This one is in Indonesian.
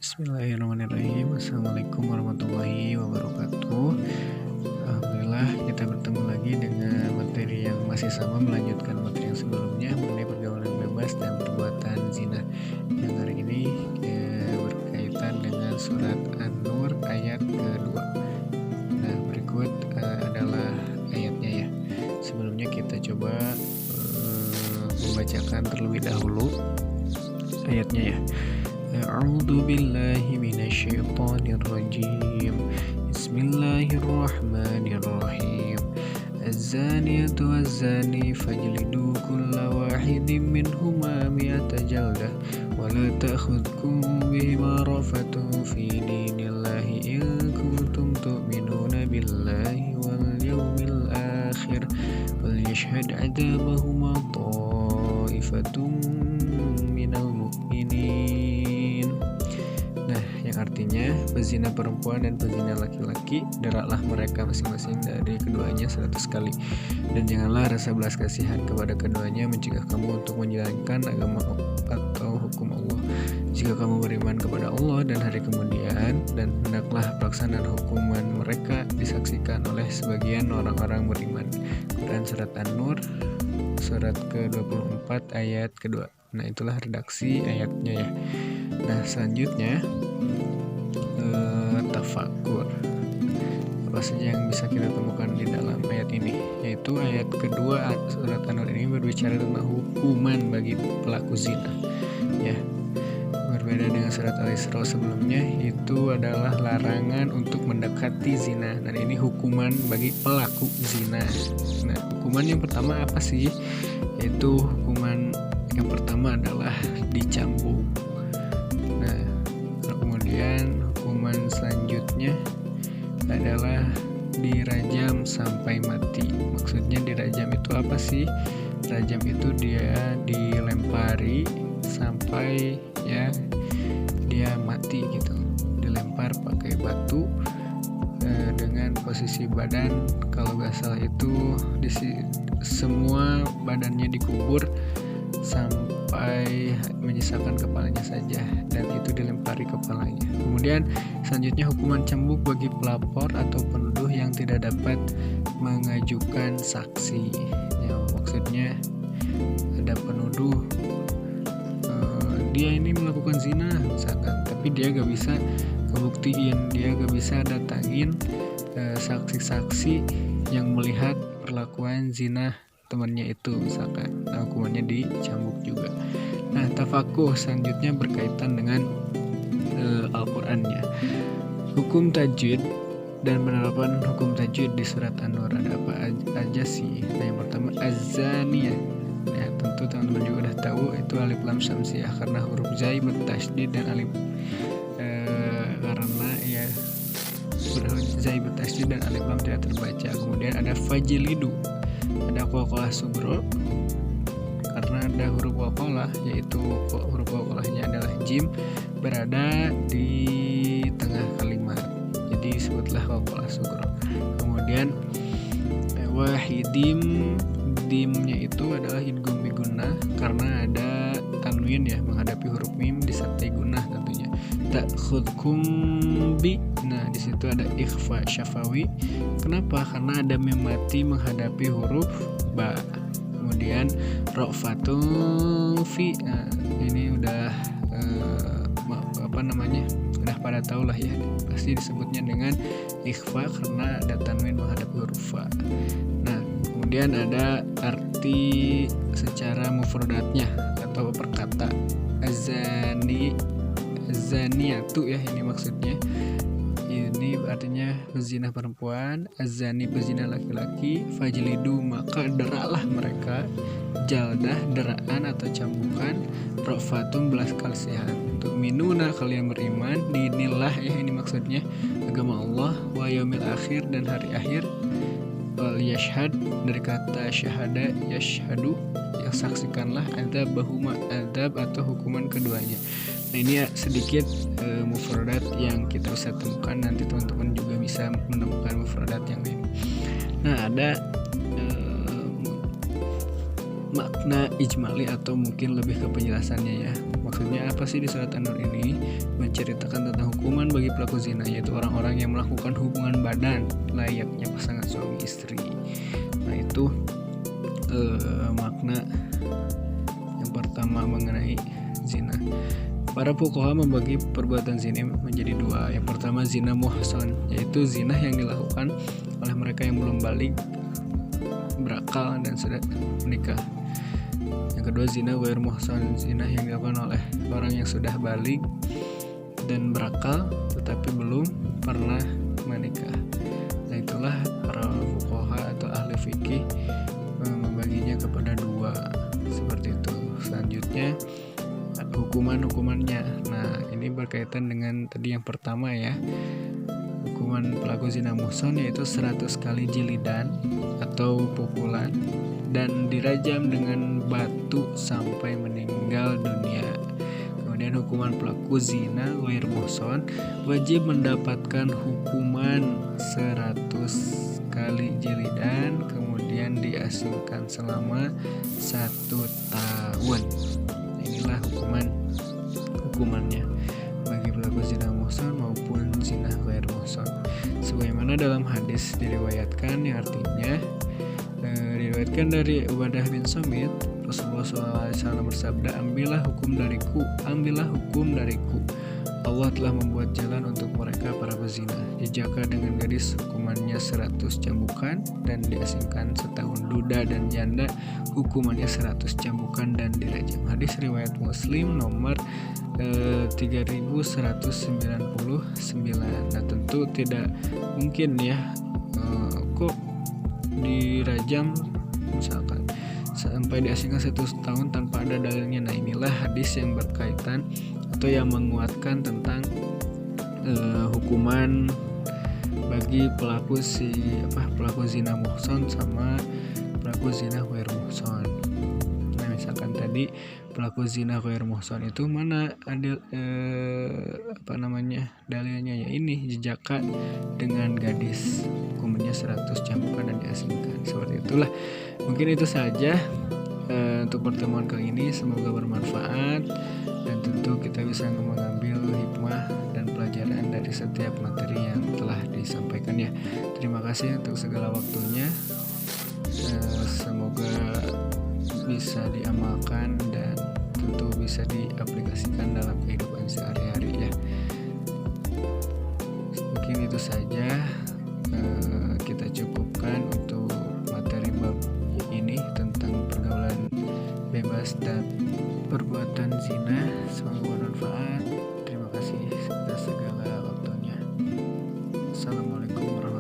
Bismillahirrahmanirrahim. Assalamualaikum warahmatullahi wabarakatuh. Alhamdulillah kita bertemu lagi dengan materi yang masih sama, melanjutkan materi yang sebelumnya mengenai pergaulan bebas dan perbuatan zina. Yang hari ini berkaitan dengan surat An-Nur ayat kedua. Nah, berikut adalah ayatnya ya. Sebelumnya kita coba membacakan terlebih dahulu ayatnya ya. A'udzu billahi minasyaitonir rajim. Bismillahirrahmanirrahim. Az-zaniyatu waz-zani fajlidu kulla wahidin minhuma mi'ata jaldah wa la ta'khudhukum bihima rafatun fi dinillahi in kuntum tu'minuna billahi wal yawmil akhir wal yashhad 'adabahuma ta'ifatun minal mu'minin. Nah, yang artinya pezina perempuan dan pezina laki-laki, deraklah mereka masing-masing dari keduanya 100 kali, dan janganlah rasa belas kasihan kepada keduanya mencegah kamu untuk menjalankan agama atau hukum Allah. Jika kamu beriman kepada Allah dan hari kemudian, dan hendaklah pelaksanaan hukuman mereka disaksikan oleh sebagian orang-orang beriman. Quran Surat An-Nur surat ke-24 ayat kedua. Nah, itulah redaksi ayatnya ya. Nah, selanjutnya tafakur. Apa saja yang bisa kita temukan di dalam ayat ini? Yaitu ayat kedua surat An-Nur ini berbicara tentang hukuman bagi pelaku zina. Ya, berbeda dengan surat Al-Isra sebelumnya, itu adalah larangan untuk mendekati zina. Dan ini hukuman bagi pelaku zina. Nah, hukuman yang pertama apa sih? Yaitu hukuman yang pertama adalah dicambuk. Nah, kemudian hukuman selanjutnya adalah dirajam sampai mati. Maksudnya dirajam itu apa sih? Rajam itu dia dilempari sampai ya dia mati gitu. Dilempar pakai batu dengan posisi badan, kalau nggak salah itu semua badannya dikubur sampai menyisakan kepalanya saja, dan itu dilempari kepalanya. Kemudian selanjutnya hukuman cambuk bagi pelapor atau penuduh yang tidak dapat mengajukan saksi. Ya, maksudnya ada penuduh dia ini melakukan zina misalkan, tapi dia gak bisa kebuktiin, dia gak bisa datangin saksi-saksi yang melihat perlakuan zina temannya itu misalkan. Nah, hukumannya dicambuk juga. Nah, tafakuh selanjutnya berkaitan dengan Al-Qur'annya. Hukum tajwid dan penerapan hukum tajwid di surat An-Nur ada apa aja sih? Nah, yang pertama az-zaniyah. Ya, tentu teman-teman juga udah tahu itu alif lam syamsiyah karena huruf zai bertasydid dan alif karena ya huruf zai bertasydid dan alif lam tidak terbaca. Kemudian ada fajlidu, ada qalqalah sugro karena ada huruf qalqalah, yaitu huruf qalqalahnya adalah jim berada di tengah kalimat, jadi disebutlah qalqalah sugro. Kemudian wahidim, dimnya itu adalah idgham bi gunnah karena ada tanwin ya menghadapi huruf mim disertai gunnah tentunya. Ta'khudhukum bi, nah di situ ada ikhfa syafawi. Kenapa? Karena ada mim mati menghadapi huruf ba. Kemudian ra'fatun fi, nah ini udah udah pada tahu lah ya, pasti disebutnya dengan ikhfa karena ada tanwin menghadapi huruf fa. Nah, kemudian ada arti secara mufradatnya atau per kata. Az-zaniyatu ya, ini maksudnya. Ini artinya pezina perempuan, az-zani pezina laki-laki, fajlidu maka deraklah mereka, jaldah deraan atau cambukan, rofatun belas kasihan. Untuk minuna kalian beriman, dinillah ya, ini maksudnya agama Allah, wa yaumil akhir dan hari akhir, wal yashhad dari kata syahada yashhadu, yang saksikanlah adzabahuma, adzab atau hukuman keduanya. Nah, ini ya sedikit mufradat yang kita bisa temukan, nanti teman-teman juga bisa menemukan mufradat yang lain. Nah, ada makna ijmali atau mungkin lebih ke penjelasannya ya. Maksudnya apa sih di surat An-Nur ini? menceritakan tentang hukuman bagi pelaku zina, yaitu orang-orang yang melakukan hubungan badan layaknya pasangan suami istri. Nah itu makna yang pertama mengenai zina. Para fuqaha membagi perbuatan zina menjadi dua. Yang pertama zina muhsan, yaitu zina yang dilakukan oleh mereka yang belum balik, berakal dan sudah menikah. Yang kedua zina ghair muhsan, zina yang dilakukan oleh orang yang sudah balik dan berakal tetapi belum pernah menikah. Nah itulah para fuqaha atau ahli fikih membaginya kepada dua seperti itu. Selanjutnya hukumannya. Nah ini berkaitan dengan tadi yang pertama ya, hukuman pelaku zina muhsan yaitu 100 kali jilidan atau pukulan dan dirajam dengan batu sampai meninggal dunia. Kemudian hukuman pelaku zina ghair muhsan wajib mendapatkan hukuman 100 kali jilidan, kemudian diasingkan selama 1 tahun. Inilah hukumannya bagi pelaku zina muhsan maupun zina ghair muhsan. Sebagaimana dalam hadis diriwayatkan, yang artinya diriwayatkan dari Ubadah bin Samit, Rasulullah SAW bersabda, ambillah hukum dariku. Allah telah membuat jalan untuk mereka para pezina. Dijaka dengan gadis hukumannya 100 cambukan dan diasingkan setahun. Duda dan janda hukumannya 100 cambukan dan dirajam. Hadis riwayat Muslim nomor 3199. Nah tentu tidak mungkin ya kok dirajam misalkan sampai diasingkan 1 tahun tanpa ada dalilnya. Nah inilah hadis yang berkaitan atau yang menguatkan tentang hukuman bagi pelaku zina muhsan sama pelaku zina ghair muhsan. Nah misalkan tadi pelaku zina ghair muhsan itu mana ada dalilnya, ya ini jejaka dengan gadis hukumannya 100 cambukan dan diasingkan. Seperti itulah, mungkin itu saja untuk pertemuan kali ini. Semoga bermanfaat dan tentu kita bisa mengambil hikmah dan pelajaran dari setiap materi yang telah disampaikan ya. Terima kasih untuk segala waktunya. Semoga bisa diamalkan dan tentu bisa diaplikasikan dalam kehidupan sehari-hari ya. Mungkin itu saja, kita cukupkan untuk materi bab ini tentang pergaulan bebas dan perbuatan zina. Semoga bermanfaat. Terima kasih atas segala waktunya. Assalamualaikum warahmatullahi wabarakatuh.